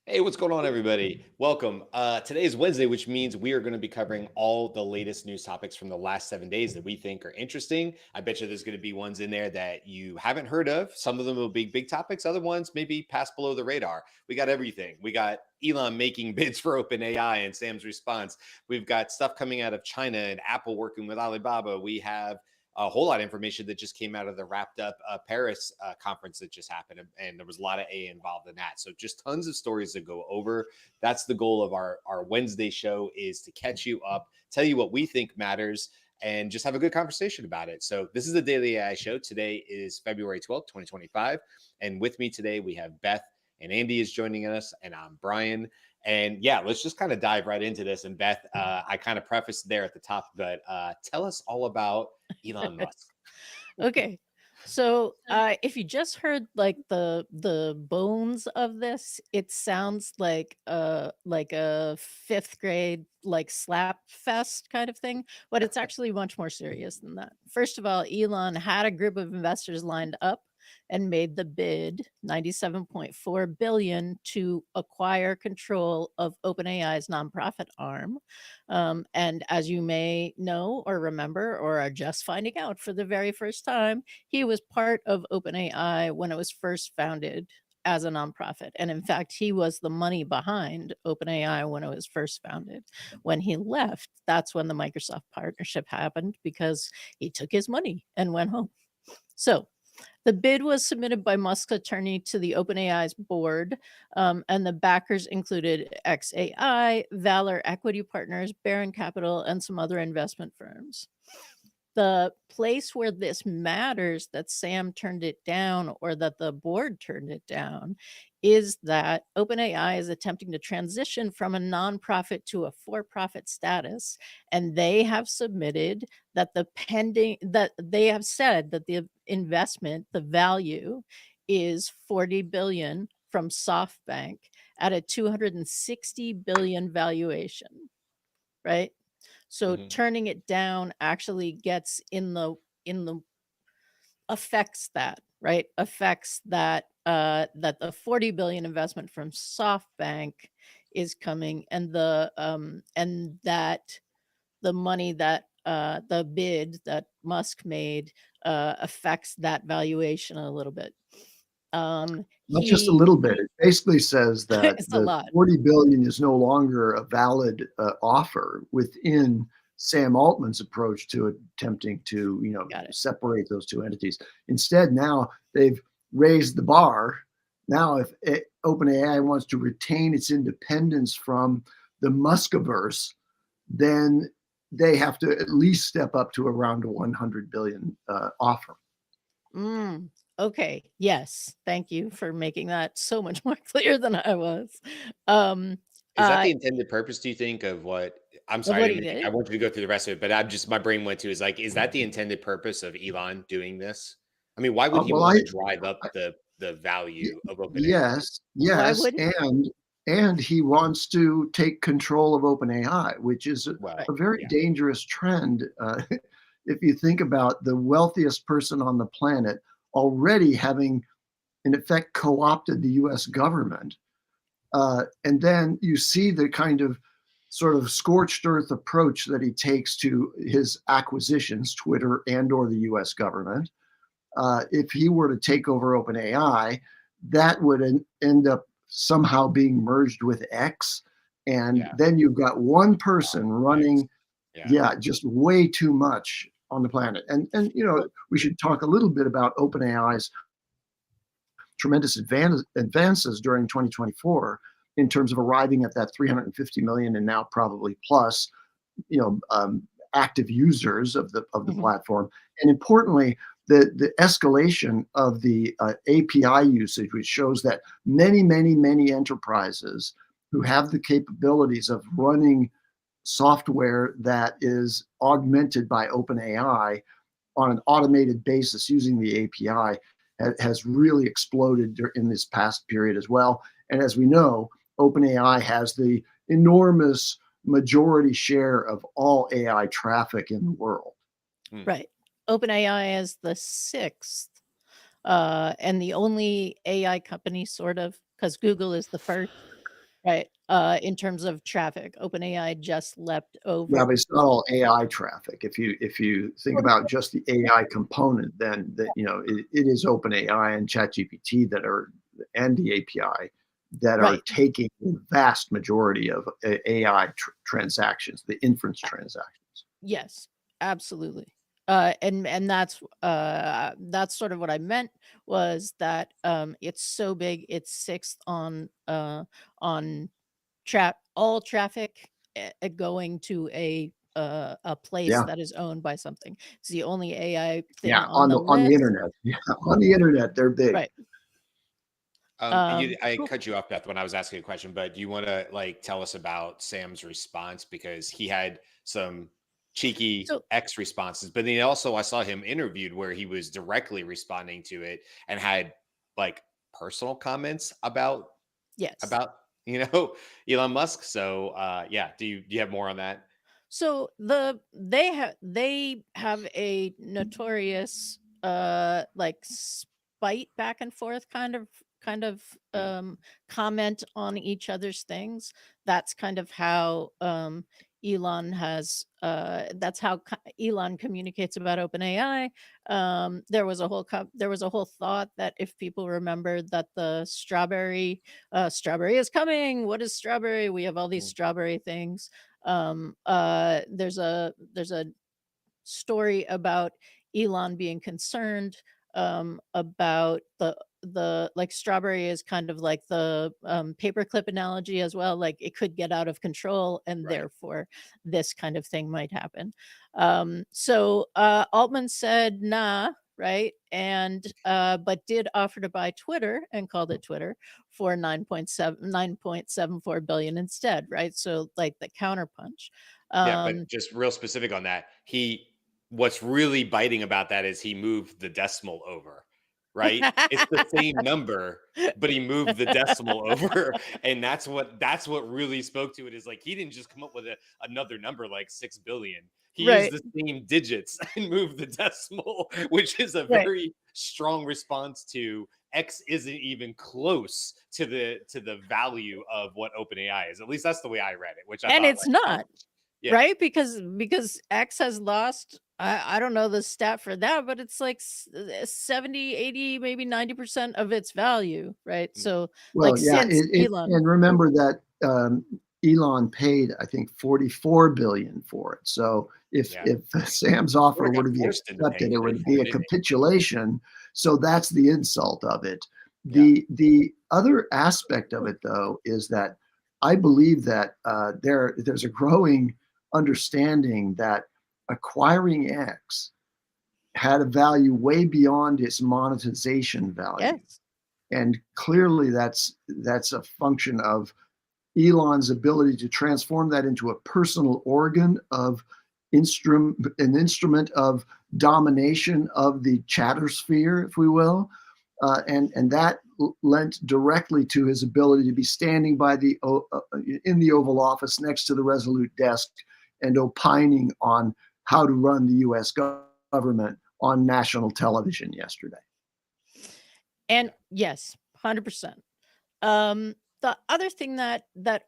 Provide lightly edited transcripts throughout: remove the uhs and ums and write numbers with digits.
Hey, what's going on, everybody? Welcome. Today is Wednesday, which means we are going to be covering all the latest news topics from the last 7 days that we think are interesting. I bet you there's going to be ones in there that you haven't heard of. Some of them will be big topics, other ones maybe pass below the radar. We got everything. We got Elon making bids for OpenAI and Sam's response. We've got stuff coming out of China and Apple working with Alibaba. We have a whole lot of information that just came out of the wrapped up Paris conference that just happened. And there was a lot of A involved in that. So just tons of stories to go over. That's the goal of our Wednesday show, is to catch you up, tell you what we think matters, and just have a good conversation about it. So this is the Daily AI Show. Today is February 12th, 2025. And with me today, we have Beth and Andy is joining us, and I'm Brian. And yeah, let's just kind of dive right into this. And Beth, I kind of prefaced there at the top, but tell us all about Elon Musk. Okay. So, if you just heard like the bones of this, it sounds like a fifth grade like slap fest kind of thing, but it's actually much more serious than that. First of all, Elon had a group of investors lined up and made the bid 97.4 billion to acquire control of OpenAI's nonprofit arm. And as you may know or remember or are just finding out for the very first time, he was part of OpenAI when it was first founded as a nonprofit. And in fact, he was the money behind OpenAI when it was first founded. When he left, that's when the Microsoft partnership happened because he took his money and went home. So the bid was submitted by Musk's attorney to the OpenAI's board, and the backers included XAI, Valor Equity Partners, Baron Capital, and some other investment firms. The place where this matters that Sam turned it down or that the board turned it down is that OpenAI is attempting to transition from a nonprofit to a for-profit status, and they have submitted that they have said that the investment, the value is 40 billion from SoftBank at a 260 billion valuation, right? So Mhm. turning it down actually gets in the affects that, right? Affects that that the 40 billion investment from SoftBank is coming, and that the money that the bid that Musk made affects that valuation a little bit. Not just a He little bit. It basically says that it's a the lot. 40 billion is no longer a valid offer within Sam Altman's approach to attempting to, Got it. separate those two entities. Instead, now they've raised the bar. Now, if OpenAI wants to retain its independence from the Muskiverse, then they have to at least step up to around a 100 billion offer. Mm, okay. Yes. Thank you for making that so much more clear than I was. Um, Is that uh, the intended purpose, do you think, of what? I'm of sorry, what he I did. want you to go through the rest of it, but I'm just, my brain went to, is like, is that the intended purpose of Elon doing this? I mean, why would he Well, want to drive up the Y- value of OpenAI? yes, Why yes, wouldn't he? and he wants to take control of OpenAI, which is Right. a very Yeah, dangerous trend. If you think about the wealthiest person on the planet already having, in effect, co-opted the U.S. government, and then you see the kind of sort of scorched earth approach that he takes to his acquisitions, Twitter and/or the U.S. government. If he were to take over OpenAI, that would end up somehow being merged with X. And yeah, then you've got one person thanks. running, Yeah. yeah, just way too much on the planet. And Well, we should talk a little bit about OpenAI's tremendous advances during 2024 in terms of arriving at that 350 million and now probably plus, you know, um, active users of the mhm, platform, and importantly, the escalation of the API usage, which shows that many enterprises who have the capabilities of running software that is augmented by OpenAI on an automated basis using the API has really exploded in this past period as well. And as we know, OpenAI has the enormous majority share of all AI traffic in the world. Hmm. right. OpenAI is the sixth, and the only AI company, sort of, because Google is the first. right. In terms of traffic, OpenAI just leapt Yeah, over. but it's not all AI traffic. If you think about just the AI component, then it is OpenAI and ChatGPT that are and the API that are Right. taking the vast majority of AI transactions, the inference transactions. Yes, absolutely. And that's sort of what I meant was that it's so big, it's sixth on all traffic going to a place Yeah, that is owned by something. It's the only AI thing yeah, on the on the list. internet. Yeah, on the internet, they're big. Right. I Cool. cut you off, Beth, when I was asking a question, but do you want to like tell us about Sam's response because he had some cheeky So X responses, but then also I saw him interviewed where he was directly responding to it and had like personal comments yes. about you know Elon Musk. So yeah, do you have more on that? So they have a notorious like spite back and forth kind of Mm, comment on each other's things. That's kind of how Elon has that's how Elon communicates about OpenAI. There was a whole thought that if people remember that the strawberry is coming. What is strawberry? We have all these mm, strawberry things. There's a story about Elon being concerned about the like strawberry is kind of like the paperclip analogy as well. Like it could get out of control, and right. therefore this kind of thing might happen. Altman said, "Nah." Right. And but did offer to buy Twitter and called it Twitter for 9.74 billion instead. Right. So like the counterpunch. Yeah, Um, but just real specific on that. What's really biting about that is he moved the decimal over, right? It's the same number, but he moved the decimal over. And that's what really spoke to it is like he didn't just come up with another number like 6 billion. He used Right, the same digits and moved the decimal, which is a right. very strong response to X isn't even close to the value of what OpenAI is. At least that's the way I read it, which I And thought it's like, oh, not, yeah. right? Because X has lost I don't know the stat for that, but it's like 70, 80, maybe 90% of its value, right? Mm, So Well, like yeah, since Elon. and remember that Elon paid, I think, 44 billion for it. So yeah. if Sam's Or offer I were got to be forced into accepted, paying it for it would for be it, a didn't it? capitulation. So that's the insult of it. Yeah. The other aspect of it, though, is that I believe that there's a growing understanding that acquiring X had a value way beyond its monetization value. Yes. And clearly that's a function of Elon's ability to transform that into a personal organ of an instrument of domination of the chatter sphere, if we will. And that lent directly to his ability to be standing by in the Oval Office next to the Resolute desk and opining on how to run the U.S. government on national television yesterday. And Yeah. yes, 100%. The other thing that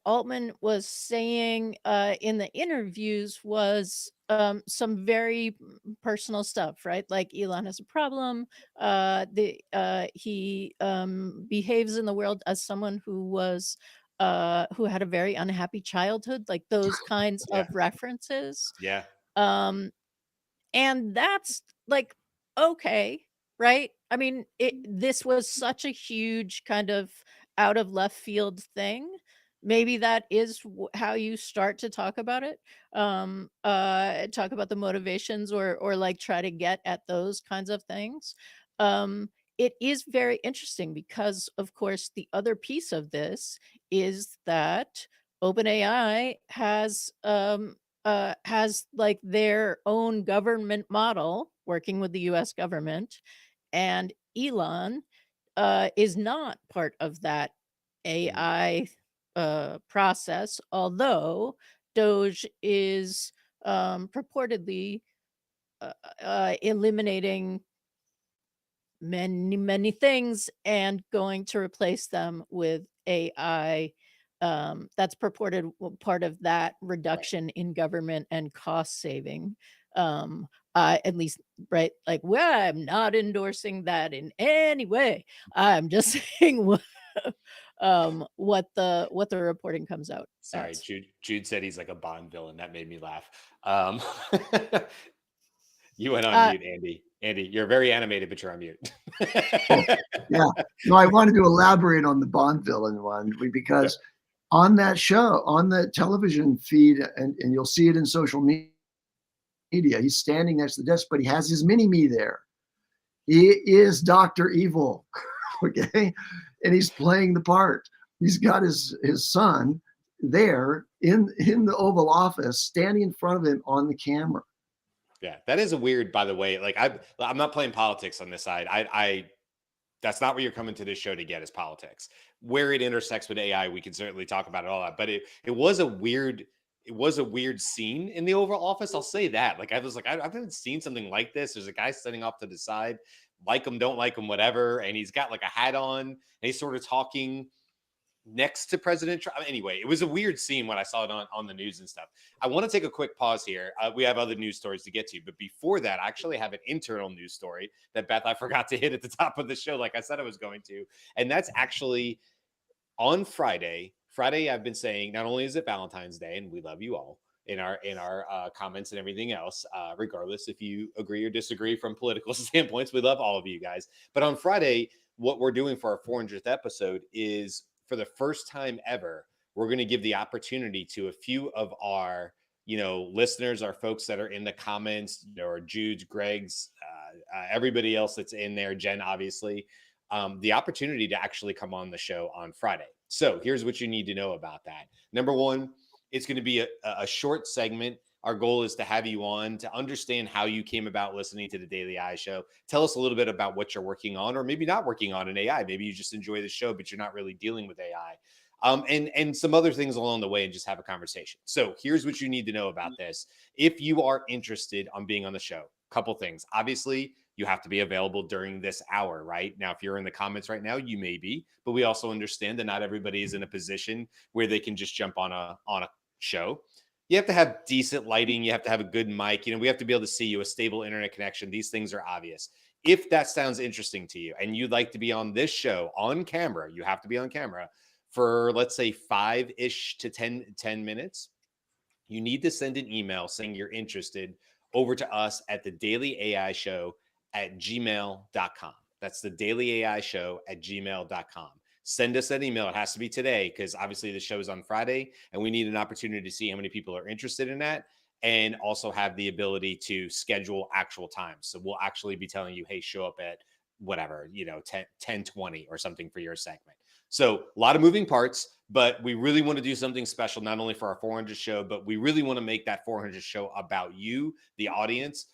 Altman was saying in the interviews was some very personal stuff, right? Like Elon has a problem. The He behaves in the world as someone who had a very unhappy childhood, like those kinds Yeah. of references. Yeah. Um, and that's like, okay, right? I mean, this was such a huge kind of out of left field thing. Maybe that is how you start to talk about it. Talk about the motivations or like try to get at those kinds of things. It is very interesting because of course the other piece of this is that OpenAI has like their own government model working with the US government, and Elon is not part of that Mm. AI process, although Doge is purportedly eliminating many things and going to replace them with AI That's purported part of that Right. reduction in government and cost saving. At least, right? Like, well, I'm not endorsing that in any way. I'm just saying what the reporting comes out Sorry, as. Jude said he's like a Bond villain. That made me laugh. Um, you went on Uh, mute, Andy. Andy, you're very animated, but you're on mute. Oh, yeah. No, I wanted to elaborate on the Bond villain one Sure. because on that show, on the television feed, and you'll see it in social media, he's standing next to the desk, but he has his mini me there. He is Dr. Evil. Okay. And he's playing the part. He's got his son there in the Oval Office, standing in front of him on the camera. Yeah, that is a weird, by the way. Like I'm not playing politics on this side. I that's not what you're coming to this show to get is politics. Where it intersects with AI, we can certainly talk about it all that. But it was a weird scene in the Oval Office. I'll say that. Like I was like, I haven't seen something like this. There's a guy sitting off to the side, like him, don't like him, whatever, and he's got like a hat on, and he's sort of talking next to President Trump. Anyway, it was a weird scene when I saw it on the news and stuff. I want to take a quick pause here. We have other news stories to get to, but before that, I actually have an internal news story that Beth I forgot to hit at the top of the show, like I said I was going to, and that's actually on Friday. Friday, I've been saying not only is it Valentine's Day, and we love you all in our comments and everything else, regardless if you agree or disagree from political standpoints, we love all of you guys. But on Friday, what we're doing for our 400th episode is for the first time ever, we're going to give the opportunity to a few of our listeners, our folks that are in the comments, or Jude's, Greg's, everybody else that's in there, Jen, obviously, the opportunity to actually come on the show on Friday. So here's what you need to know about that. Number one, it's going to be a short segment. Our goal is to have you on to understand how you came about listening to the Daily AI Show. Tell us a little bit about what you're working on, or maybe not working on in AI. Maybe you just enjoy the show, but you're not really dealing with AI. And some other things along the way, and just have a conversation. So here's what you need to know about this. If you are interested on being on the show, couple things. Obviously, you have to be available during this hour, right? Now, if you're in the comments right now, you may be, but we also understand that not everybody is in a position where they can just jump on a show. You have to have decent lighting. You have to have a good mic. We have to be able to see you, a stable internet connection. These things are obvious. If that sounds interesting to you and you'd like to be on this show on camera, you have to be on camera for, let's say, 5-ish to 10 minutes. You need to send an email saying you're interested over to us at the Daily AI Show at gmail.com. That's the Daily AI Show at gmail.com. Send us that email. It has to be today because obviously the show is on Friday and we need an opportunity to see how many people are interested in that, and also have the ability to schedule actual times. So we'll actually be telling you, hey, show up at whatever, 10:20 or something for your segment. So a lot of moving parts, but we really want to do something special, not only for our 400 show, but we really want to make that 400 show about you, the audience.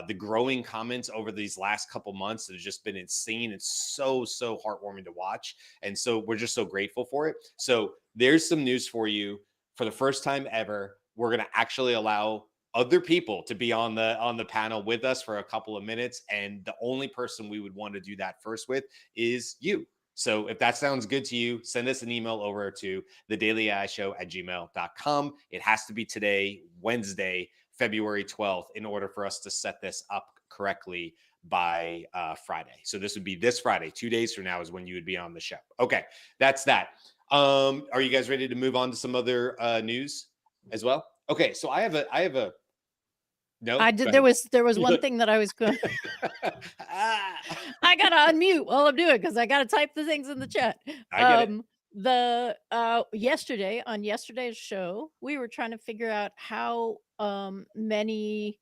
The growing comments over these last couple months that have just been insane. It's so heartwarming to watch. And so we're just so grateful for it. So there's some news for you. For the first time ever, we're going to actually allow other people to be on the panel with us for a couple of minutes. And the only person we would want to do that first with is you. So if that sounds good to you, send us an email over to thedailyAIshow@gmail.com. It has to be today, Wednesday, February 12th, in order for us to set this up correctly by Friday. So this would be this Friday, 2 days from now is when you would be on the show. Okay, that's that. Are you guys ready to move on to some other news as well? Okay, so I have a no. I did. There was one thing that I was going. I gotta unmute while I'm doing because I gotta type the things in the chat. I get it. Yesterday on yesterday's show, we were trying to figure out how many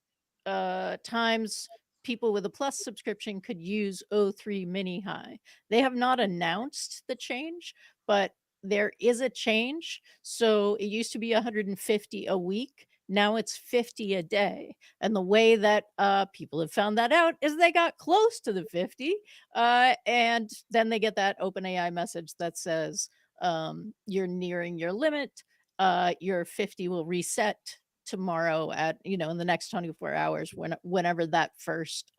times people with a plus subscription could use O3 Mini High. They have not announced the change, but there is a change. So it used to be 150 a week. Now it's 50 a day. And the way that people have found that out is they got close to the 50. And then they get that OpenAI message that says, you're nearing your limit. Your 50 will reset tomorrow at, in the next 24 hours, whenever that first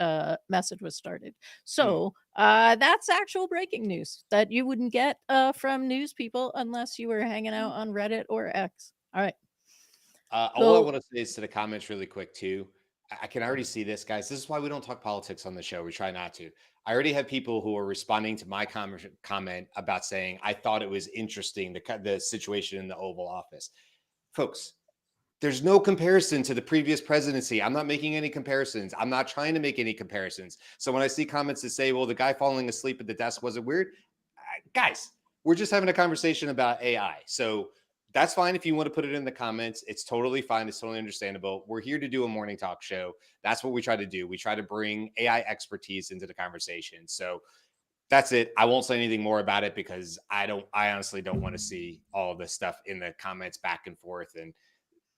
message was started. Hmm. So that's actual breaking news that you wouldn't get from news people unless you were hanging out on Reddit or X. All right. All I So want to say is to the comments really quick too. I can already see this, guys. This is why we don't talk politics on the show. We try not to. I already have people who are responding to my comment about saying I thought it was interesting the situation in the Oval Office, folks. There's no comparison to the previous presidency. I'm not making any comparisons. I'm not trying to make any comparisons. So when I see comments that say, well, the guy falling asleep at the desk wasn't weird, guys, we're just having a conversation about AI. So that's fine if you want to put it in the comments. It's totally fine. It's totally understandable. We're here to do a morning talk show. That's what we try to do. We try to bring AI expertise into the conversation. So that's it. I won't say anything more about it because I honestly don't want to see all this stuff in the comments back and forth. And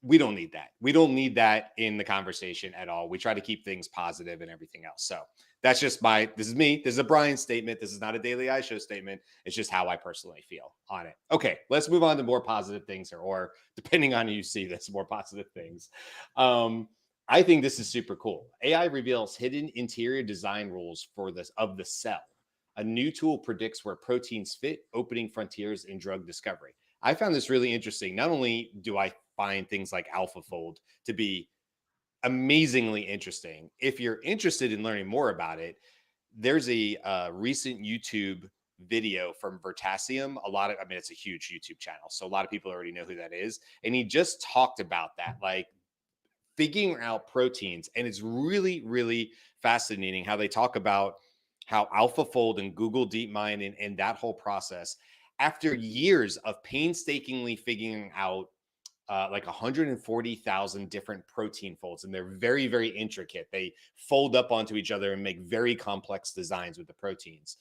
we don't need that. We don't need that in the conversation at all. We try to keep things positive and everything else. So that's just this is me. This is a Brian statement. This is not a Daily I Show statement. It's just how I personally feel on it. Okay, let's move on to more positive things, or depending on who you see this, more positive things. I think this is super cool. AI reveals hidden interior design rules of the cell. A new tool predicts where proteins fit, opening frontiers in drug discovery. I found this really interesting. Not only do I find things like AlphaFold to be amazingly interesting, if you're interested in learning more about it, there's a recent YouTube video from Vertasium. It's a huge YouTube channel, so a lot of people already know who that is. And he just talked about that, like figuring out proteins. And it's really, really fascinating how they talk about how AlphaFold and Google DeepMind and that whole process, after years of painstakingly figuring out like 140,000 different protein folds, and they're very, very intricate. They fold up onto each other and make very complex designs with the proteins.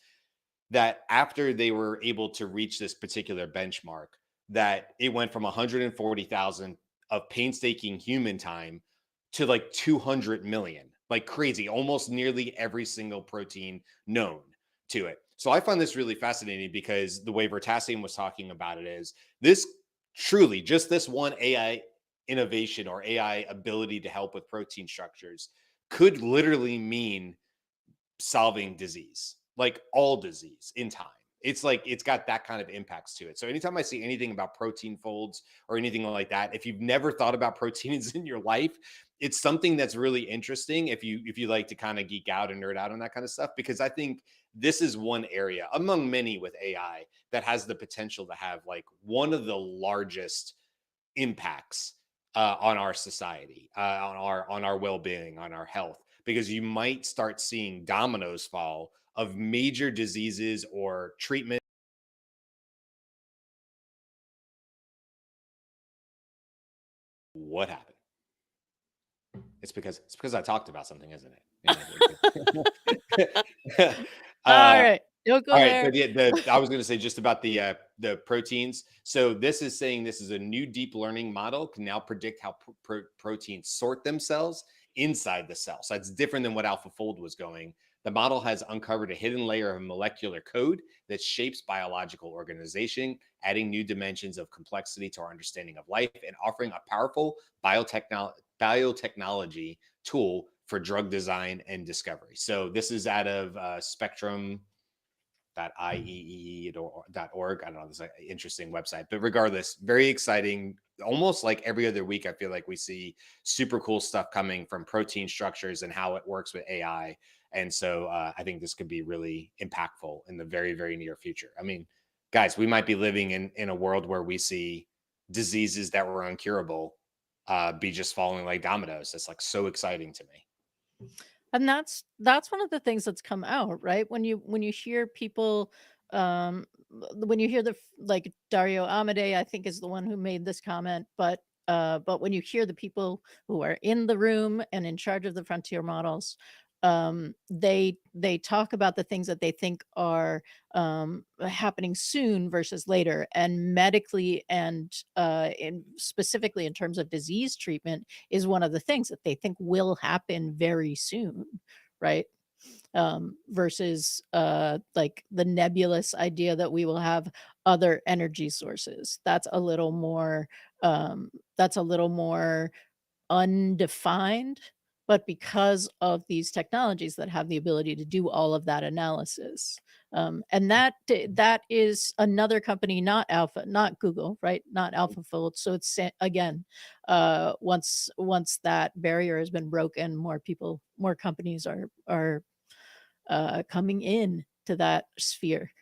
That after they were able to reach this particular benchmark, that it went from 140,000 of painstaking human time to like 200 million, like crazy, almost nearly every single protein known to it. So I find this really fascinating because the way Vertasium was talking about it is this truly just this one AI innovation or AI ability to help with protein structures could literally mean solving disease, like all disease in time. It's like it's got that kind of impacts to it. So anytime I see anything about protein folds or anything like that, if you've never thought about proteins in your life, it's something that's really interesting if you like to kind of geek out and nerd out on that kind of stuff, because I think this is one area among many with AI that has the potential to have like one of the largest impacts on our society, on our well-being, on our health, because you might start seeing dominoes fall of major diseases or treatment. What happened? It's because I talked about something, isn't it? all right, don't go All right, so there. I was going to say just about the proteins. So this is saying this is a new deep learning model can now predict how proteins sort themselves inside the cell. So that's different than what AlphaFold was going. The model has uncovered a hidden layer of molecular code that shapes biological organization, adding new dimensions of complexity to our understanding of life and offering a powerful biotechnology tool for drug design and discovery. So this is out of Spectrum .org. I don't know. This is an interesting website, but regardless, very exciting. Almost like every other week, I feel like we see super cool stuff coming from protein structures and how it works with AI. And so I think this could be really impactful in the very, very near future. I mean, guys, we might be living in a world where we see diseases that were incurable be just falling like dominoes. That's like so exciting to me. And that's one of the things that's come out, right? When you hear people, when you hear like Dario Amade, I think is the one who made this comment, but when you hear the people who are in the room and in charge of the frontier models, they talk about the things that they think are happening soon versus later, and medically and specifically in terms of disease treatment is one of the things that they think will happen very soon, right? Versus like the nebulous idea that we will have other energy sources. That's a little more undefined, but because of these technologies that have the ability to do all of that analysis. And that is another company, not Google, right? Not AlphaFold. So it's again, once that barrier has been broken, more companies are coming in to that sphere.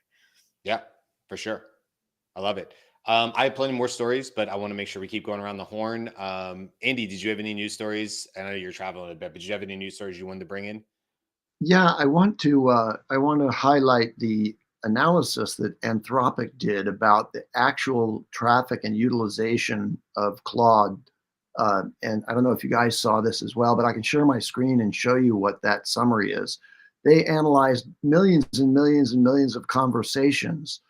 Yeah, for sure. I love it. I have plenty more stories, but I want to make sure we keep going around the horn. Andy, did you have any news stories? I know you're traveling a bit, but did you have any news stories you wanted to bring in? Yeah, I want to highlight the analysis that Anthropic did about the actual traffic and utilization of Claude. And I don't know if you guys saw this as well, but I can share my screen and show you what that summary is. They analyzed millions and millions and millions of conversations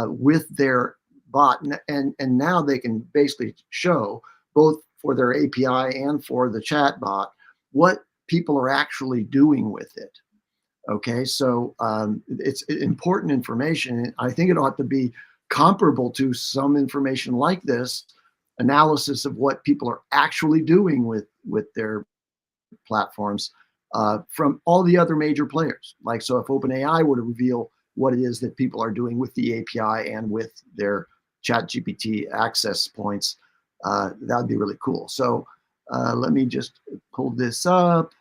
with their bot, and now they can basically show both for their API and for the chat bot what people are actually doing with it. Okay, so it's important information. I think it ought to be comparable to some information like this analysis of what people are actually doing with their platforms from all the other major players. Like, so if OpenAI were to reveal what it is that people are doing with the API and with their chat GPT access points, that would be really cool. So let me just pull this up.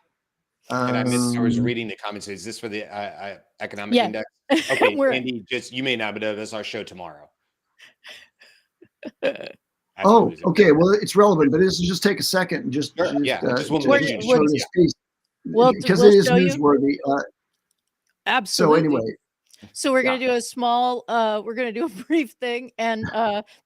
And I missed, I was reading the comments. Is this for the economic Yeah. index? Okay, We're Andy, just you may not, but that's our show tomorrow. That's what it Oh, was. okay. Well, it's relevant, but this will just take a second and just Sure. Yeah, I just wanted to We're make to sure to we're show show. this piece because we'll it is show you. newsworthy. So Absolutely. anyway, So we're yeah, gonna do a small we're gonna do a brief thing, and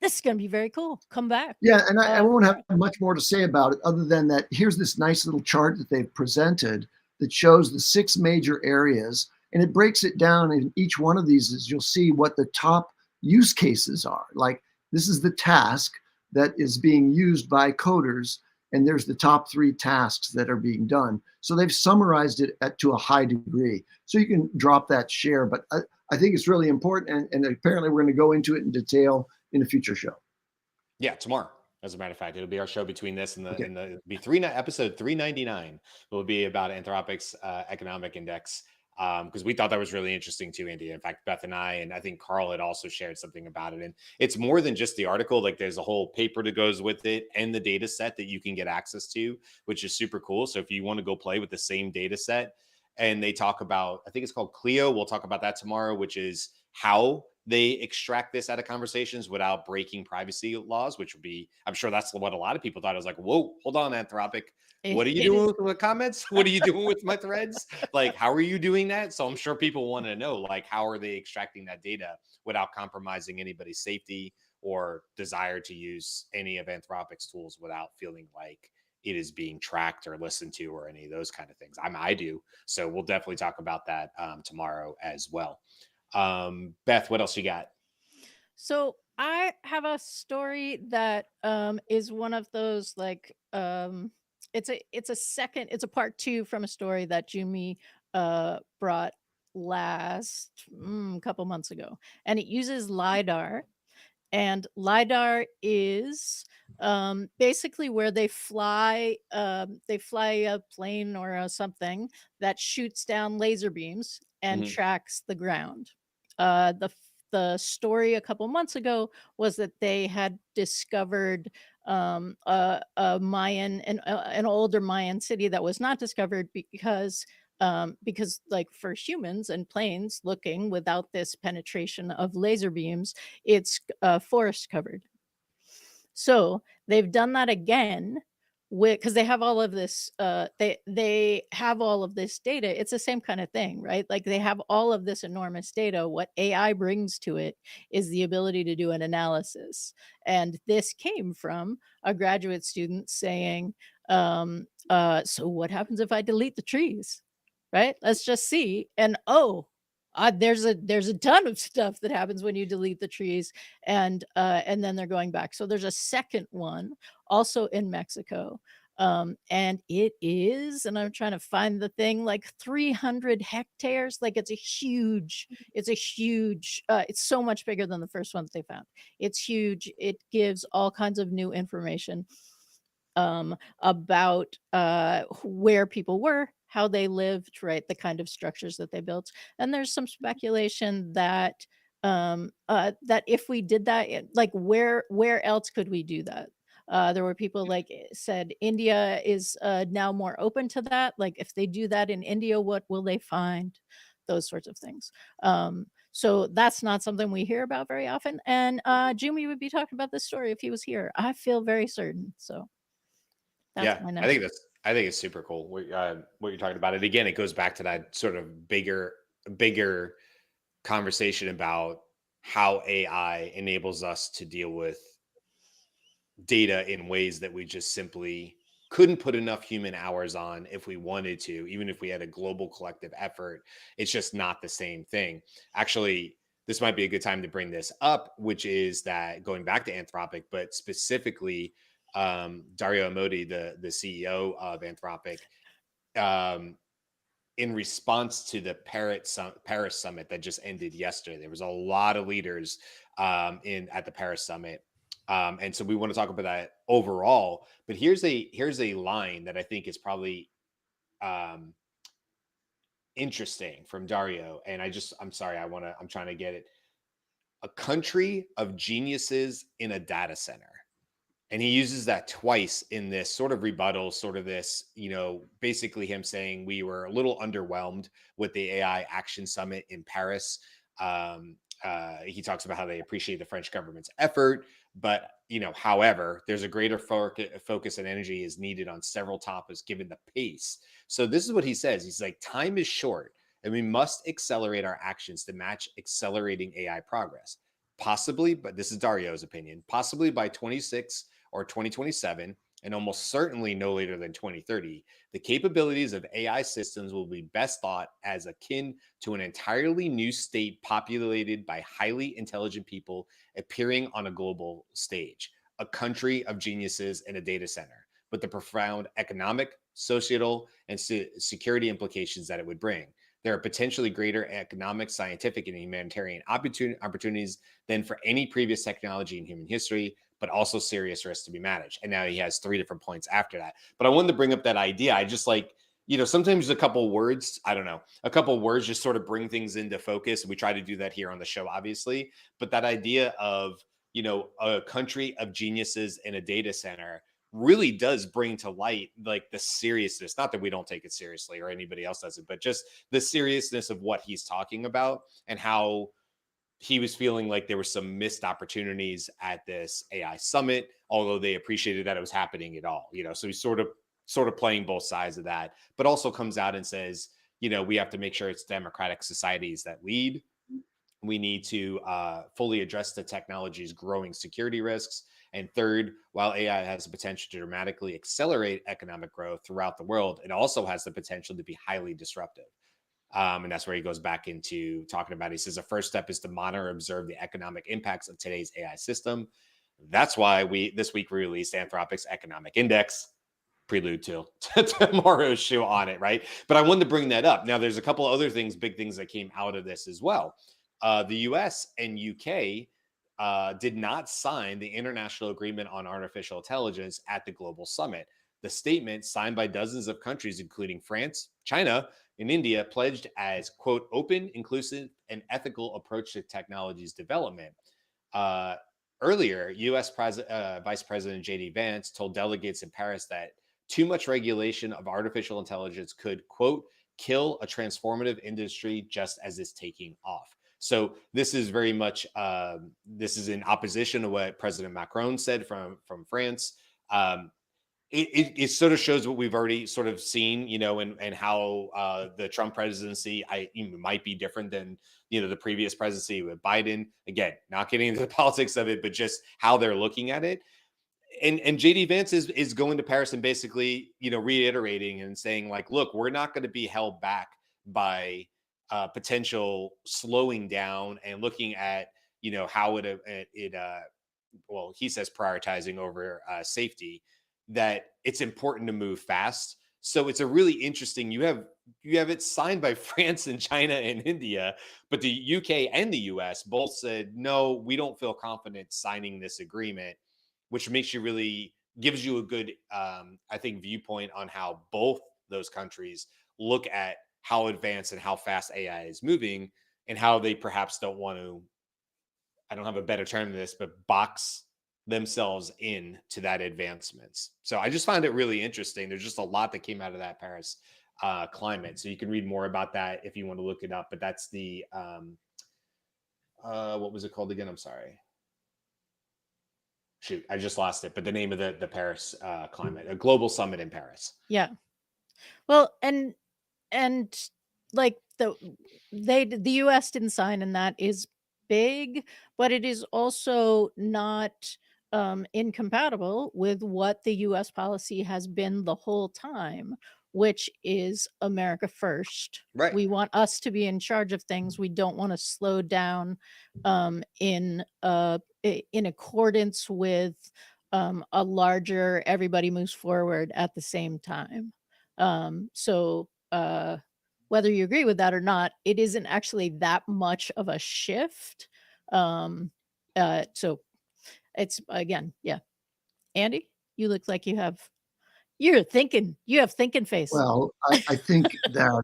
this is gonna be very cool. Come back. yeah, and I won't have Yeah. much more to say about it other than that here's this nice little chart that they've presented that shows the 6 major areas, and it breaks it down in each one of these. Is you'll see what the top use cases are. Like, this is the task that is being used by coders, and there's the top 3 tasks that are being done. So they've summarized it to a high degree. So you can drop that share, but I think it's really important, and apparently we're going to go into it in detail in a future show. Yeah, tomorrow. As a matter of fact, it'll be our show between this and Okay. it'll be episode 399 will be about Anthropic's economic index. Because we thought that was really interesting too, Andy. In fact, Beth and I think Carl had also shared something about it. And it's more than just the article. Like, there's a whole paper that goes with it and the data set that you can get access to, which is super cool. So if you want to go play with the same data set, and they talk about, I think it's called Clio. We'll talk about that tomorrow, which is how they extract this out of conversations without breaking privacy laws, which would be, I'm sure that's what a lot of people thought. I was like, whoa, hold on, Anthropic. What are you doing with the comments? What are you doing with my threads? Like, how are you doing that? So I'm sure people want to know, like, how are they extracting that data without compromising anybody's safety or desire to use any of Anthropic's tools without feeling like it is being tracked or listened to or any of those kind of things. I do. So we'll definitely talk about that tomorrow as well. Beth, what else you got? So I have a story that is one of those, like, it's a part 2 from a story that Jumi brought last couple months ago, and it uses lidar. And lidar is basically where they fly a plane or something that shoots down laser beams and Mhm. tracks the ground. The story a couple months ago was that they had discovered a Mayan, an older Mayan city that was not discovered because, like, for humans and planes looking without this penetration of laser beams, it's forest covered. So they've done that again with, because they have all of this they have all of this data. It's the same kind of thing, right? Like, they have all of this enormous data. What AI brings to it is the ability to do an analysis. And this came from a graduate student saying, so what happens if I delete the trees? Right? Let's just see. And there's a ton of stuff that happens when you delete the trees, and then they're going back. So there's a second one also in Mexico, and it is, and I'm trying to find the thing, like 300 hectares. Like, it's so much bigger than the first ones they found. It's huge. It gives all kinds of new information. about where people were, how they lived, right, the kind of structures that they built. And there's some speculation that that if we did that, like where else could we do that? There were people like said India is now more open to that. Like if they do that in India, what will they find? Those sorts of things. So that's not something we hear about very often. And Jimmy would be talking about this story if he was here. I feel very certain. So that's Yeah, my I next. think it's super cool what you're talking about. And again, it goes back to that sort of bigger conversation about how AI enables us to deal with data in ways that we just simply couldn't put enough human hours on if we wanted to, even if we had a global collective effort. It's just not the same thing. Actually, this might be a good time to bring this up, which is that going back to Anthropic, but specifically Dario Amodei, the CEO of Anthropic, um, in response to the Paris summit that just ended yesterday. There was a lot of leaders in at the Paris summit, and so we want to talk about that overall. But here's a line that I think is probably um, interesting from Dario, and I'm sorry, I'm trying to get it. A country of geniuses in a data center. And he uses that twice in this sort of rebuttal, sort of this, basically him saying we were a little underwhelmed with the AI Action Summit in Paris. He talks about how they appreciate the French government's effort, but however, there's a greater focus and energy is needed on several topics given the pace. So this is what he says. He's like, time is short, and we must accelerate our actions to match accelerating AI progress. Possibly, but this is Dario's opinion, possibly by 26 or 2027, and almost certainly no later than 2030, the capabilities of AI systems will be best thought as akin to an entirely new state populated by highly intelligent people appearing on a global stage, a country of geniuses in a data center, with the profound economic, societal, and security implications that it would bring. There are potentially greater economic, scientific, and humanitarian opportunities than for any previous technology in human history, but also serious risks to be managed. And now he has 3 different points after that. But I wanted to bring up that idea. I just like, sometimes a couple words, I don't know, a couple words just sort of bring things into focus. We try to do that here on the show, obviously. But that idea of, a country of geniuses in a data center really does bring to light like the seriousness, not that we don't take it seriously or anybody else does it, but just the seriousness of what he's talking about and how he was feeling like there were some missed opportunities at this AI summit, although they appreciated that it was happening at all. So he's sort of playing both sides of that, but also comes out and says, we have to make sure it's democratic societies that lead. We need to fully address the technology's growing security risks. And third, while AI has the potential to dramatically accelerate economic growth throughout the world, it also has the potential to be highly disruptive. And that's where he goes back into talking about, he says, the first step is to monitor and observe the economic impacts of today's AI system. That's why this week we released Anthropic's economic index, prelude to tomorrow's show on it, right? But I wanted to bring that up. Now, there's a couple other big things that came out of this as well. The US and UK did not sign the International Agreement on Artificial Intelligence at the Global Summit. The statement, signed by dozens of countries, including France, China, and India, pledged as, quote, open, inclusive, and ethical approach to technology's development. Earlier, US Vice President J.D. Vance told delegates in Paris that too much regulation of artificial intelligence could, quote, kill a transformative industry just as it's taking off. So this is very much this is in opposition to what President Macron said from France. It sort of shows what we've already sort of seen, and how the Trump presidency might be different than the previous presidency with Biden. Again, not getting into the politics of it, but just how they're looking at it. And JD Vance is going to Paris and basically reiterating and saying like, look, we're not going to be held back by potential slowing down and looking at how well, he says prioritizing over safety, that it's important to move fast. So it's a really interesting, you have it signed by France and China and India, but the UK and the US both said, no, we don't feel confident signing this agreement, which makes you really gives you a good, I think, viewpoint on how both those countries look at how advanced and how fast AI is moving, and how they perhaps don't want to, I don't have a better term than this, but box themselves in to that advancements. So I just find it really interesting. There's just a lot that came out of that Paris climate. So you can read more about that if you want to look it up. But that's the what was it called again? I'm sorry. Shoot, I just lost it. But the name of the Paris climate, a global summit in Paris. Yeah. Well, and like the US didn't sign, and that is big, but it is also not incompatible with what the US policy has been the whole time, which is America first. Right. We want us to be in charge of things. We don't want to slow down in accordance with a larger everybody moves forward at the same time. So whether you agree with that or not, it isn't actually that much of a shift. So it's again, yeah. Andy, you look like you have thinking face. Well, I think that,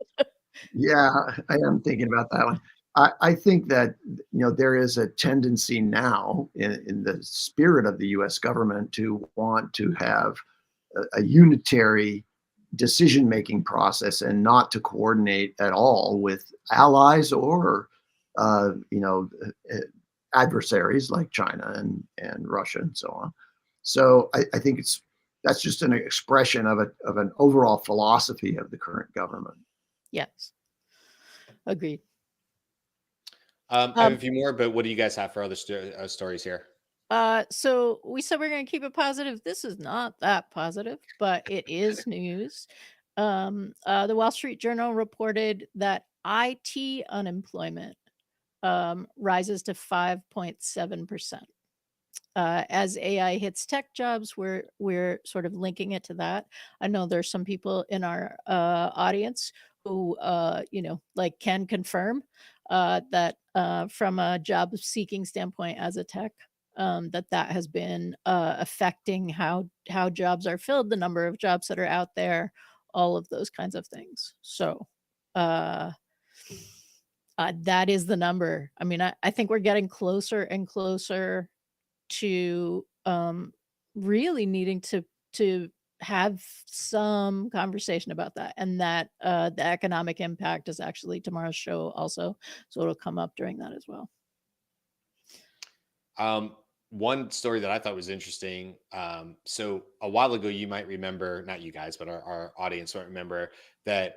yeah, I am thinking about that one. I think that, there is a tendency now in the spirit of the US government to want to have a unitary decision-making process and not to coordinate at all with allies or, adversaries like China and Russia and so on. So I think that's just an expression of an overall philosophy of the current government. Yes. Agreed. I have a few more, but what do you guys have for other stories here? So we said we're going to keep it positive. This is not that positive, but it is news. The Wall Street Journal reported that IT unemployment rises to 5.7%. As AI hits tech jobs, we're sort of linking it to that. I know there's some people in our audience who like can confirm that from a job seeking standpoint as a tech, that has been affecting how jobs are filled, the number of jobs that are out there, all of those kinds of things. So that is the number. I mean, I think we're getting closer and closer to really needing to have some conversation about that, and that the economic impact is actually tomorrow's show also, so it'll come up during that as well. One story that I thought was interesting. So a while ago, you might remember, not you guys, but our audience might remember that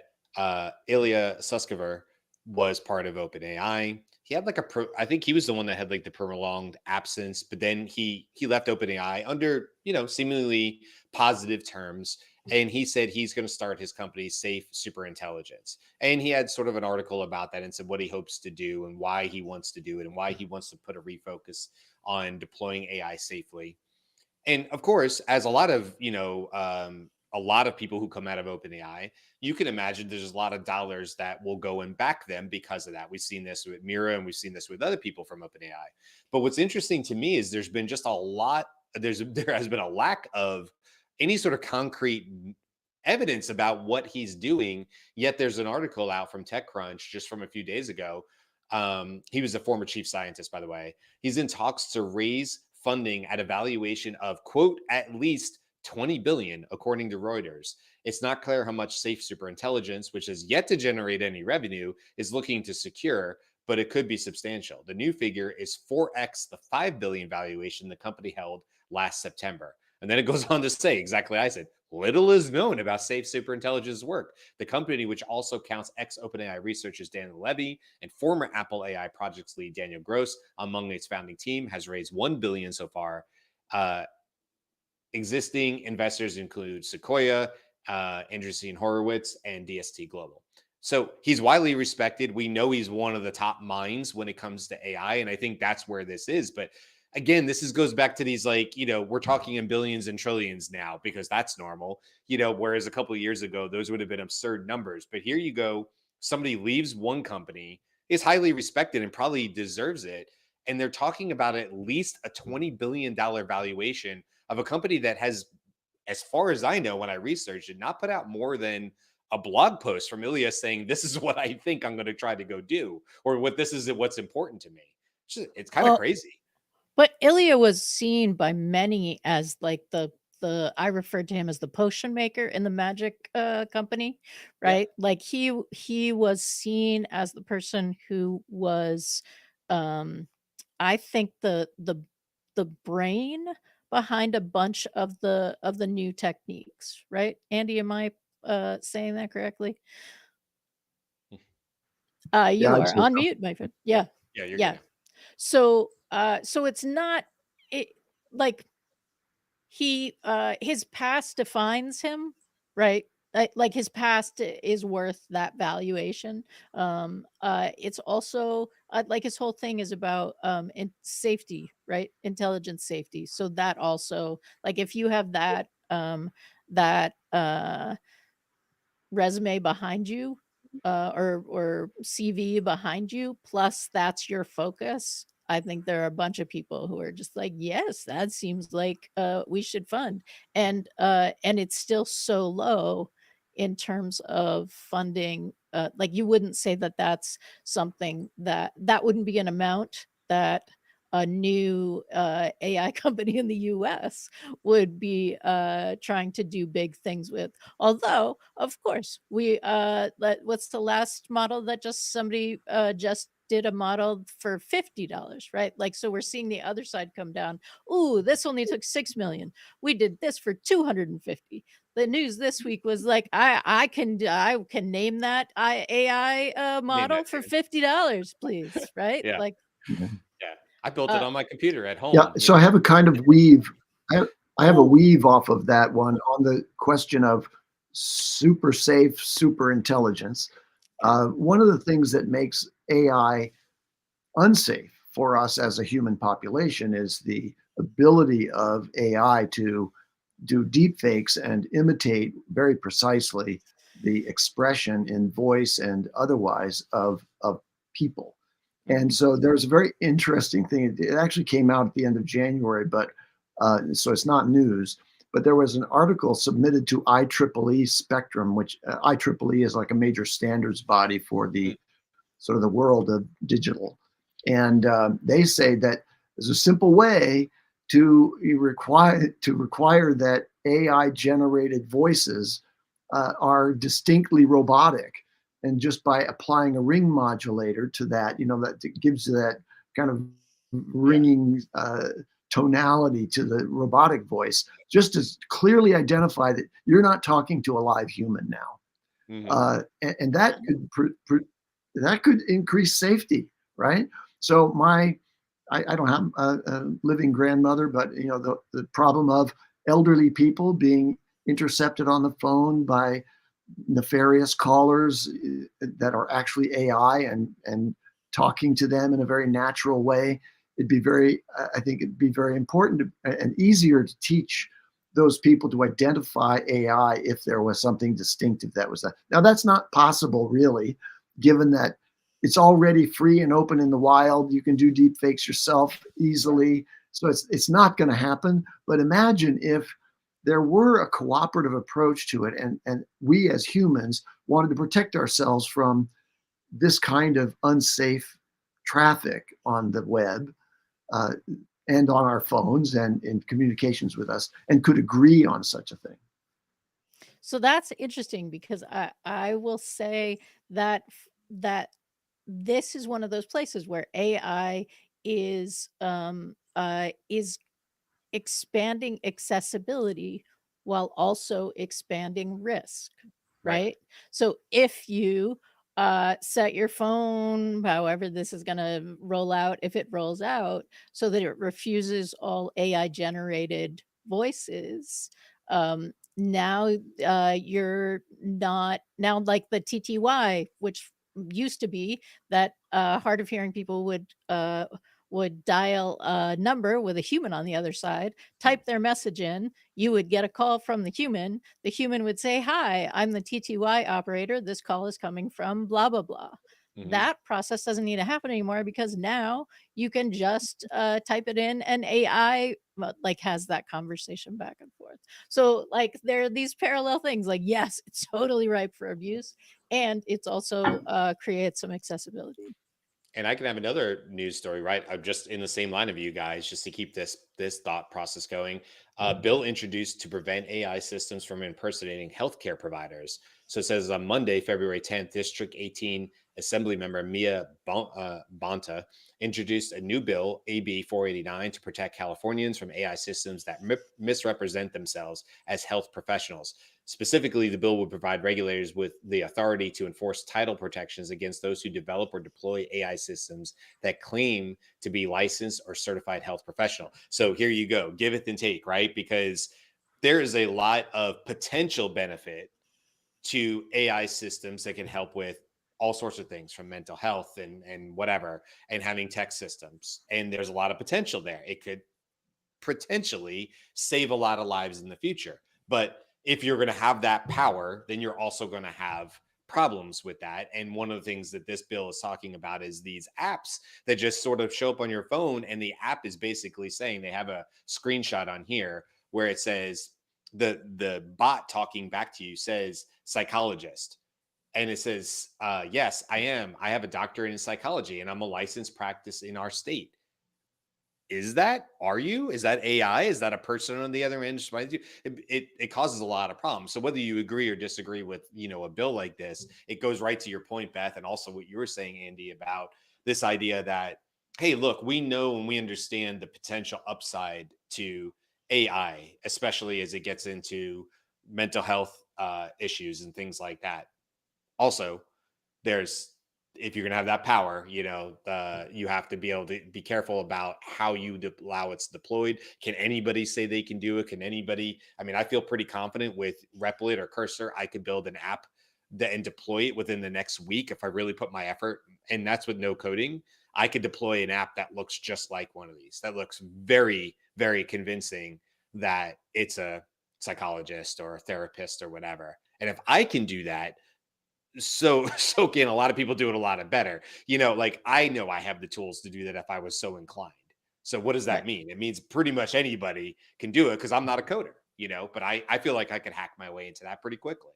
Ilya Sutskever was part of OpenAI. He had like I think he was the one that had like the prolonged absence, but then he left OpenAI under, seemingly positive terms. And he said he's going to start his company, Safe Superintelligence. And he had sort of an article about that and said what he hopes to do and why he wants to do it and why he wants to put a refocus on deploying AI safely. And of course, as a lot of, a lot of people who come out of OpenAI, you can imagine there's a lot of dollars that will go and back them because of that. We've seen this with Mira and we've seen this with other people from OpenAI. But what's interesting to me is there's been just there has been a lack of any sort of concrete evidence about what he's doing. Yet there's an article out from TechCrunch just from a few days ago. He was a former chief scientist, by the way. He's in talks to raise funding at a valuation of, quote, at least 20 billion, according to Reuters. It's not clear how much Safe Superintelligence, which has yet to generate any revenue, is looking to secure, but it could be substantial. The new figure is 4x the 5 billion valuation the company held last September. And then it goes on to say exactly what I said. Little is known about Safe Superintelligence's work. The company, which also counts ex-OpenAI researchers Daniel Levy and former Apple AI projects lead Daniel Gross among its founding team, has raised $1 billion so far. Existing investors include Sequoia, Andreessen Horowitz, and DST Global. So he's widely respected. We know he's one of the top minds when it comes to AI, and I think that's where this is. But again, this goes back to these, like, we're talking in billions and trillions now because that's normal, whereas a couple of years ago, those would have been absurd numbers. But here you go, somebody leaves one company, is highly respected and probably deserves it. And they're talking about at least a $20 billion valuation of a company that has as far as I know, when I researched, did not put out more than a blog post from Ilya saying, this is what I think I'm going to try to go do, or what's important to me. It's kind of Well, crazy. but Ilya was seen by many as like the I referred to him as the potion maker in the magic company, Yeah. right? Like he was seen as the person who was um I think the brain behind a bunch of the new techniques, right? Andy, am I saying that correctly? Yeah, You I'd are say on so. mute, my friend. Yeah. Yeah, you're Yeah. good. So it's not it like his past defines him, right? Like his past is worth that valuation. It's also like his whole thing is about in safety, right? Intelligence safety. So that also, like, if you have that resume behind you, or CV behind you, plus that's your focus. I think there are a bunch of people who are just like, yes, that seems like we should fund, and it's still so low in terms of funding. Like, you wouldn't say that that's something that wouldn't be an amount that a new AI company in the US would be trying to do big things with. Although, of course, what's the last model that just somebody just did a model for $50, right? Like, so we're seeing the other side come down. Ooh, this only took 6 million. We did this for 250. The news this week was like, I can name that AI Name model that for tune. $50, please, right? Yeah. Like, Yeah. Yeah. I built it uh, on my computer at Yeah, home. so I have a kind of weave. I have a oh, weave off of that one on the question of super safe, super intelligence. One of the things that makes AI unsafe for us as a human population is the ability of AI to do deep fakes and imitate very precisely the expression in voice and otherwise of people. And mhm. so there's a very interesting thing. It actually came out at the end of January, but so it's not news. But there was an article submitted to IEEE Spectrum, which IEEE is like a major standards body for Mhm. the sort of the world of digital. And they say that there's a simple way to require that AI generated voices are distinctly robotic, and just by applying a ring modulator to that, that gives that kind of Yeah. ringing tonality to the robotic voice, just to clearly identify that you're not talking to a live human now. Hmm. And that could increase safety, right? So I don't have a living grandmother, but the problem of elderly people being intercepted on the phone by nefarious callers that are actually AI, and talking to them in a very natural way. I think it'd be very important and easier to teach those people to identify AI if there was something distinctive that was that. Now, that's not possible, really, given that it's already free and open in the wild. You can do deep fakes yourself easily. So it's not going to happen. But imagine if there were a cooperative approach to it, and we as humans wanted to protect ourselves from this kind of unsafe traffic on the web, uh, and on our phones and in communications with us, and could agree on such a thing. So that's interesting because I will say that that this is one of those places where AI is expanding accessibility while also expanding risk, Right. right? So if you set your phone, however this is going to roll out, if it rolls out, so that it refuses all AI generated voices, now you're not now, like the TTY, which used to be that hard of hearing people would dial a number with a human on the other side, type their message in, you would get a call from the human. The human would say, "Hi, I'm the TTY operator. This call is coming from blah, blah, blah." Hmm. That process doesn't need to happen anymore because now you can just type it in and AI like has that conversation back and forth. forth. So like there are these parallel things. Like yes, it's totally ripe for abuse, and it's also creates some accessibility. And I can have another news story, right? I'm just in the same line of you guys, just to keep this thought process going. Bill introduced to prevent AI systems from impersonating healthcare providers. So it says on Monday, February 10th, District 18 Assembly Member Mia Bonta introduced a new bill, AB 489, to protect Californians from AI systems that misrepresent themselves as health professionals. Specifically, the bill would provide regulators with the authority to enforce title protections against those who develop or deploy AI systems that claim to be licensed or certified health professional. So here you go, give it and take, right? Because there is a lot of potential benefit to AI systems that can help with all sorts of things from mental health and whatever, and having tech systems. And there's a lot of potential there. It could potentially save a lot of lives in the future. But if you're going to have that power, then you're also going to have problems with that. And one of the things that this bill is talking about is these apps that just sort of show up on your phone. And the app is basically saying, they have a screenshot on here where it says, the bot talking back to you says psychologist, and it says, yes, I have a doctorate in psychology and I'm a licensed practice in our state. Is that, are you, is that AI? Is that a person on the other end? It causes a lot of problems. So whether you agree or disagree with, a bill like this, it goes right to your point, Beth, and also what you were saying, Andy, about this idea that, hey, look, we know and we understand the potential upside to AI, especially as it gets into mental health issues and things like that. Also, there's, if you're going to have that power, you have to be able to be careful about how you allow it's deployed. Can anybody say they can do it? Can anybody? I mean, I feel pretty confident with Replit or Cursor, I could build an app and deploy it within the next week if I really put my effort. And that's with no coding. I could deploy an app that looks just like one of these. That looks very, very convincing that it's a psychologist or a therapist or whatever. And if I can do that, so can a lot of people do it a lot better. Like I know I have the tools to do that if I was so inclined. So what does that Right. mean? It means pretty much anybody can do it because I'm not a coder, but I feel like I could hack my way into that pretty quickly.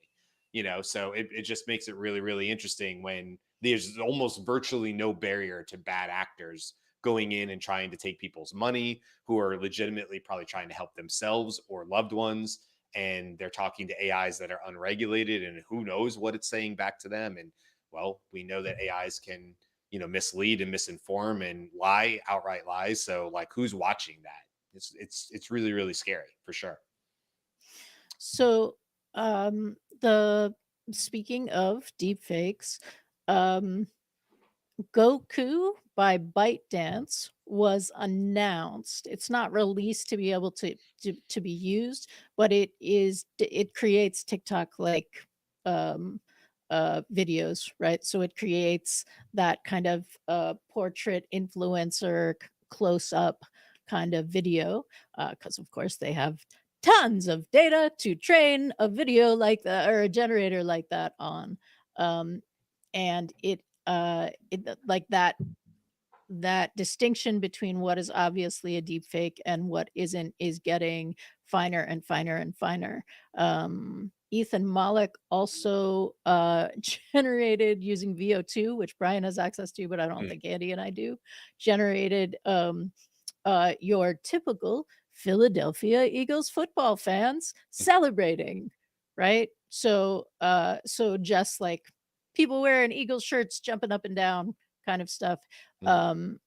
So it just makes it really, really interesting when there's almost virtually no barrier to bad actors going in and trying to take people's money, who are legitimately probably trying to help themselves or loved ones, and they're talking to AIs that are unregulated, and who knows what it's saying back to them. And well, we know that AIs can, mislead and misinform and lie, outright lies. So like, who's watching that? It's really, really scary for sure. So the speaking of deepfakes, um Goku by ByteDance was announced. It's not released to be able to be used, but it creates TikTok like um videos, right? So it creates that kind of portrait influencer close up kind of video, because of course they have tons of data to train a video like that or a generator like that on. And like that distinction between what is obviously a deep fake and what isn't is getting finer and finer and finer. Ethan Malik also generated using VO2, which Brian has access to, but I don't think Andy and I do, generated your typical Philadelphia Eagles football fans celebrating, right? So just like people wearing Eagles shirts, jumping up and down, kind of stuff. And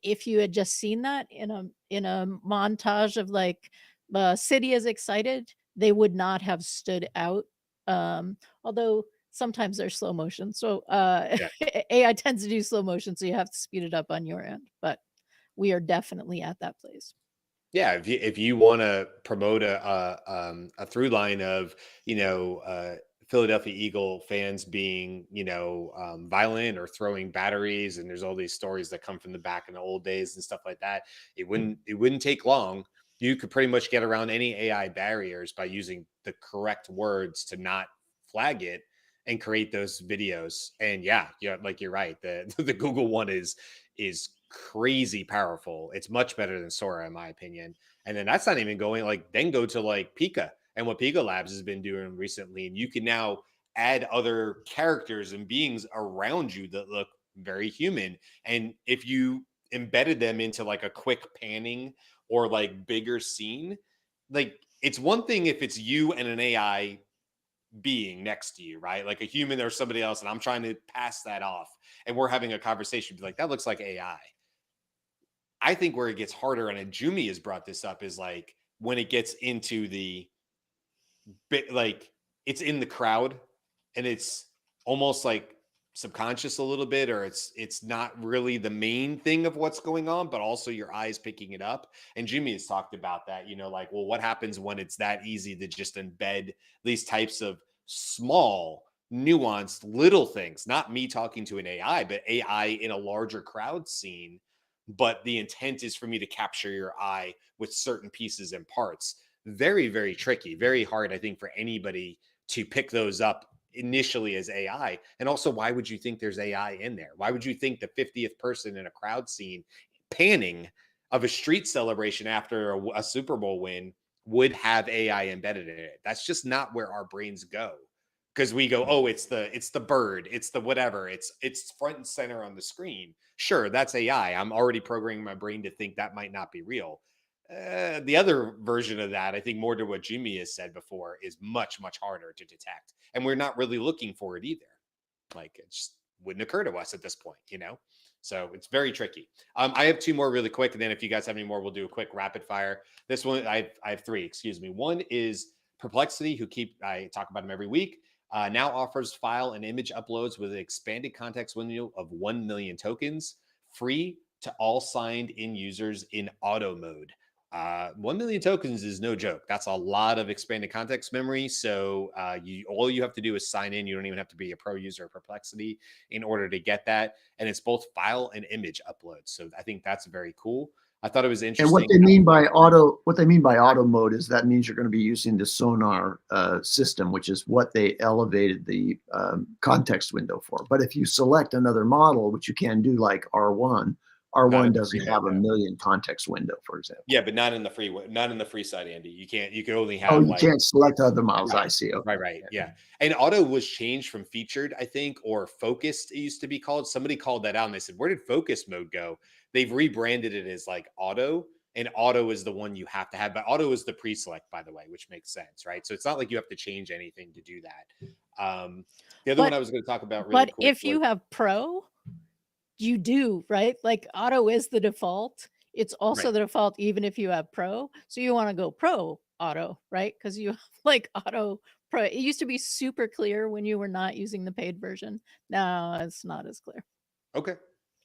if you had just seen that in a montage of like the city is excited, they would not have stood out. Although sometimes they're slow motion, so Yeah. AI tends to do slow motion, so you have to speed it up on your end. But we are definitely at that place. Yeah, if you want to promote a through line of Philadelphia Eagle fans being violent or throwing batteries, and there's all these stories that come from the back in the old days and stuff like that, it wouldn't take long. You could pretty much get around any AI barriers by using the correct words to not flag it and create those videos. And yeah, like you're right, the the Google one is crazy powerful. It's much better than Sora, in my opinion. And then that's not even going like, then go to like Pika and what Pika Labs has been doing recently. And you can now add other characters and beings around you that look very human. And if you embedded them into like a quick panning or like bigger scene, like it's one thing if it's you and an AI being next to you, right? Like a human or somebody else, and I'm trying to pass that off, and we're having a conversation, be like, that looks like AI. I think where it gets harder, and Jumi has brought this up, is like when it gets into the bit, like it's in the crowd, and it's almost like subconscious a little bit, or it's not really the main thing of what's going on, but also your eyes picking it up. And Jimmy has talked about that, like, well, what happens when it's that easy to just embed these types of small, nuanced little things, not me talking to an AI, but AI in a larger crowd scene. But the intent is for me to capture your eye with certain pieces and parts. Very, very tricky, very hard, I think, for anybody to pick those up initially as AI. And also, why would you think there's AI in there? Why would you think the 50th person in a crowd scene panning of a street celebration after a Super Bowl win would have AI embedded in it? That's just not where our brains go. Because we go, oh, it's the bird, it's the whatever, it's front and center on the screen. Sure, that's AI. I'm already programming my brain to think that might not be real. The other version of that, I think more to what Jimmy has said before, is much, much harder to detect. And we're not really looking for it either. Like it just wouldn't occur to us at this point. So it's very tricky. I have two more really quick. And then if you guys have any more, we'll do a quick rapid fire. This one, I have three, excuse me. One is Perplexity, I talk about them every week. Now offers file and image uploads with an expanded context window of 1 million tokens, free to all signed in users in auto mode. 1 million tokens is no joke. That's a lot of expanded context memory. So all you have to do is sign in. You don't even have to be a pro user of Perplexity in order to get that. And it's both file and image uploads. So I think that's very cool. I thought it was interesting. And what they mean by auto mode is that means you're going to be using the sonar system, which is what they elevated the context window for. But if you select another model, which you can do like R1 doesn't have a million context window, for example. Yeah, but not in the free side, Andy. You can only have. Oh, you can't select other models. Right. I see. Okay. Right. Yeah. And auto was changed from featured, I think, or focused. It used to be called. Somebody called that out and they said, "Where did focus mode go?" They've rebranded it as like auto, and auto is the one you have to have. But auto is the pre-select, by the way, which makes sense, right? So it's not like you have to change anything to do that. The other one I was going to talk about really quick. But if you have pro, you do, right? Like auto is the default. It's also the default even if you have pro. So you want to go pro auto, right? Because you like auto pro. It used to be super clear when you were not using the paid version. Now it's not as clear. Okay.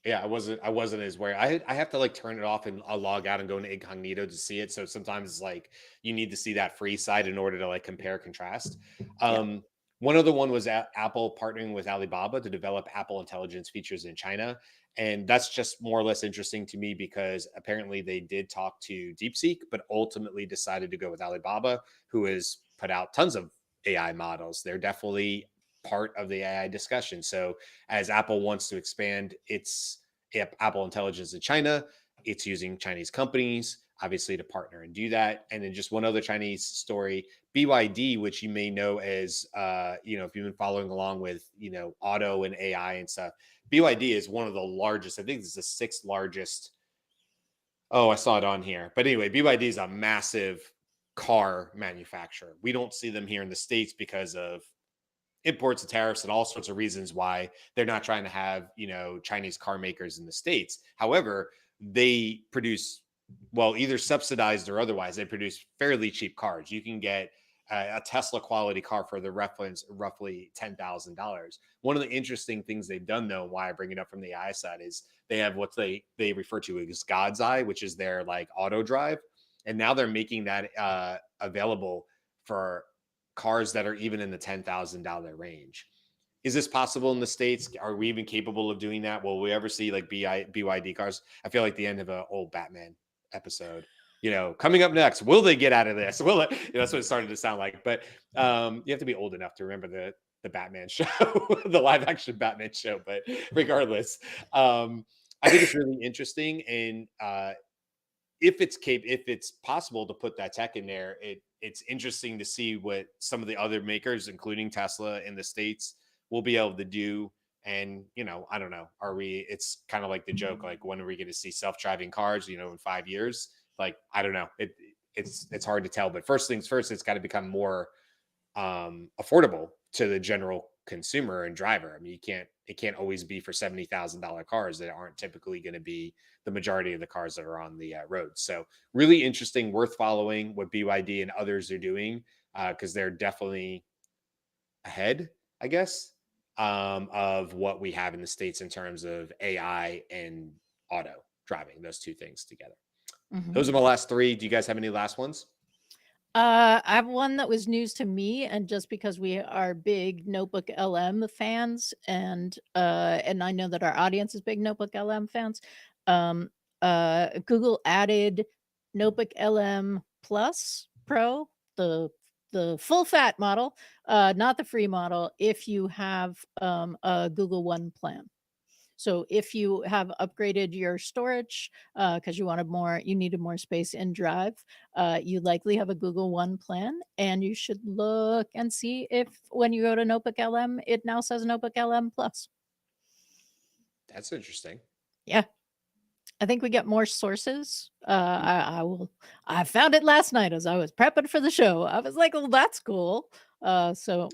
Yeah, I wasn't as aware. I have to like turn it off and I'll log out and go into incognito to see it. So sometimes it's like you need to see that free side in order to like compare contrast. One other one was Apple partnering with Alibaba to develop Apple Intelligence features in China. And that's just more or less interesting to me because apparently they did talk to DeepSeek, but ultimately decided to go with Alibaba, who has put out tons of AI models. They're definitely part of the AI discussion. So as Apple wants to expand its Apple Intelligence in China, it's using Chinese companies, obviously, to partner and do that. And then just one other Chinese story, BYD, which you may know as, if you've been following along with, auto and AI and stuff, BYD is one of the largest, I think it's the sixth largest. Oh, I saw it on here. But anyway, BYD is a massive car manufacturer. We don't see them here in the States because of imports and tariffs and all sorts of reasons why they're not trying to have, Chinese car makers in the States. However, they produce, well, either subsidized or otherwise, they produce fairly cheap cars. You can get a Tesla quality car for the reference roughly $10,000. One of the interesting things they've done, though, why I bring it up from the AI side, is they have what they refer to as God's Eye, which is their like auto drive. And now they're making that available for cars that are even in the $10,000 range. Is this possible in the States? Are we even capable of doing that? Will we ever see like BYD cars? I feel like the end of an old Batman episode, coming up next, will they get out of this? Will it? That's what it started to sound like. But you have to be old enough to remember the Batman show, the live action Batman show. But regardless, I think it's really interesting. And if it's possible to put that tech in there, it's interesting to see what some of the other makers, including Tesla in the States, will be able to do. And I don't know, it's kind of like the joke, like, when are we going to see self-driving cars, in 5 years? Like, I don't know, it's hard to tell, but first things first, it's got to become more affordable to the general consumer and driver. I mean, it can't always be for $70,000 cars that aren't typically going to be the majority of the cars that are on the road. So really interesting, worth following what BYD and others are doing, because they're definitely ahead, I guess, of what we have in the States in terms of AI and auto driving, those two things together. Mhm. Those are my last three. Do you guys have any last ones? I have one that was news to me, and just because we are big Notebook LM fans, and I know that our audience is big Notebook LM fans. Um, Google added Notebook LM Plus Pro, the full fat model, not the free model, if you have a Google One plan. So if you have upgraded your storage because you needed more space in Drive, you likely have a Google One plan, and you should look and see if when you go to Notebook LM, it now says Notebook LM Plus. That's interesting. Yeah, I think we get more sources. I found it last night as I was prepping for the show. I was like, "Well, that's cool." Yeah, go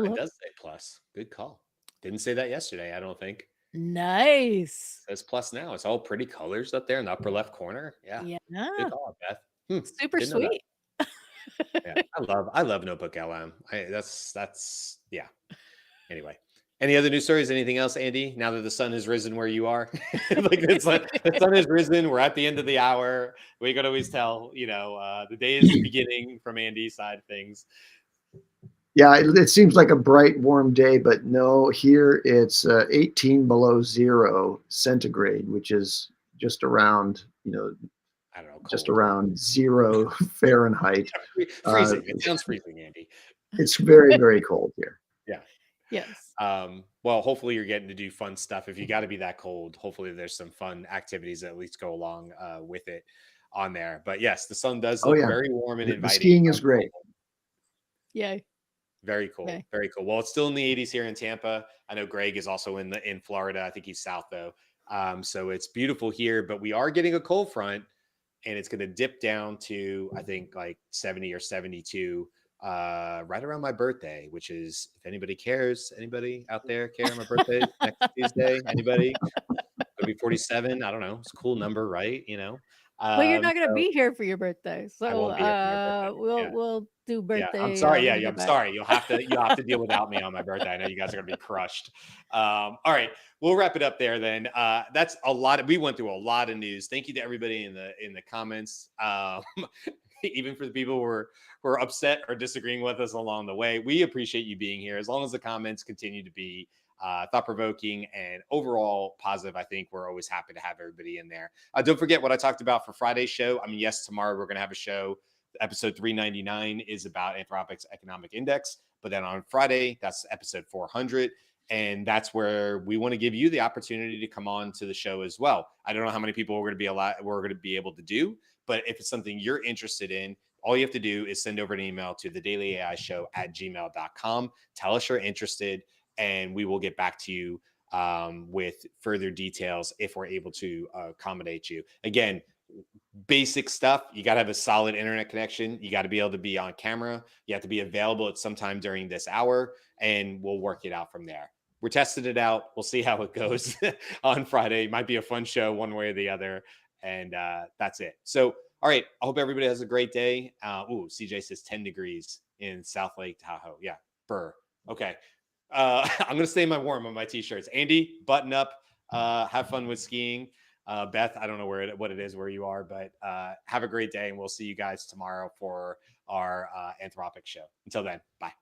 Mine look. does say plus. Good call. Didn't say that yesterday, I don't think. Nice. Says plus now. It's all pretty colors up there in the upper left corner. Yeah. Yeah, Good call, Beth. super Didn't know that. sweet. Yeah. I love Notebook LM. That's yeah. Anyway. Any other news stories? Anything else, Andy? Now that the sun has risen where you are, like the sun has risen. We're at the end of the hour. We could always tell, the day is beginning from Andy's side of things. Yeah, it seems like a bright, warm day, but no, here it's 18 below zero centigrade, which is just around, I don't know, just cold. around 0 Fahrenheit. Freezing. It sounds freezing, Andy. It's very, very cold here. Yeah. Yes. Well, hopefully you're getting to do fun stuff. If you got to be that cold, hopefully there's some fun activities that at least go along with it on there. But yes, the sun does Oh look yeah, very warm and the inviting. skiing is great. Yay. Very cool. Okay. Very cool. Well, it's still in the 80s here in Tampa. I know Greg is also in Florida. I think he's south though. So it's beautiful here, but we are getting a cold front, and it's going to dip down to, I think, like 70 or 72 right around my birthday, which is, if anybody cares, anybody out there care, my birthday next Tuesday, anybody? It'll be 47. I don't know. It's a cool number, right? Well, you're not gonna So be here for your birthday, I so won't be here for my birthday. Yeah. we'll do Yeah, I'm birthday sorry. when Yeah, you yeah, get I'm back. sorry. You'll have to deal without me on my birthday. I know you guys are gonna be crushed. All right, we'll wrap it up there then. That's a lot. We went through a lot of news. Thank you to everybody in the comments. Even for the people who are upset or disagreeing with us along the way, we appreciate you being here. As long as the comments continue to be thought-provoking and overall positive, I think we're always happy to have everybody in there. Don't forget what I talked about for Friday's show. I mean, yes, tomorrow we're going to have a show. Episode 399 is about Anthropic's economic index, but then on Friday, that's episode 400. And that's where we want to give you the opportunity to come on to the show as well. I don't know how many people we're going to be able to do, but if it's something you're interested in, all you have to do is send over an email to thedailyai show@gmail.com. Tell us you're interested, and we will get back to you with further details if we're able to accommodate you. Again, basic stuff. You got to have a solid internet connection. You got to be able to be on camera. You have to be available at some time during this hour, and we'll work it out from there. We're testing it out. We'll see how it goes on Friday. It might be a fun show one way or the other. And that's it. So, all right. I hope everybody has a great day. CJ says 10 degrees in South Lake Tahoe. Yeah. Burr. Okay. I'm going to stay my warm on my t-shirts. Andy, button up. Have fun with skiing. Beth, I don't know what it is where you are, but have a great day, and we'll see you guys tomorrow for our Anthropic show. Until then, bye.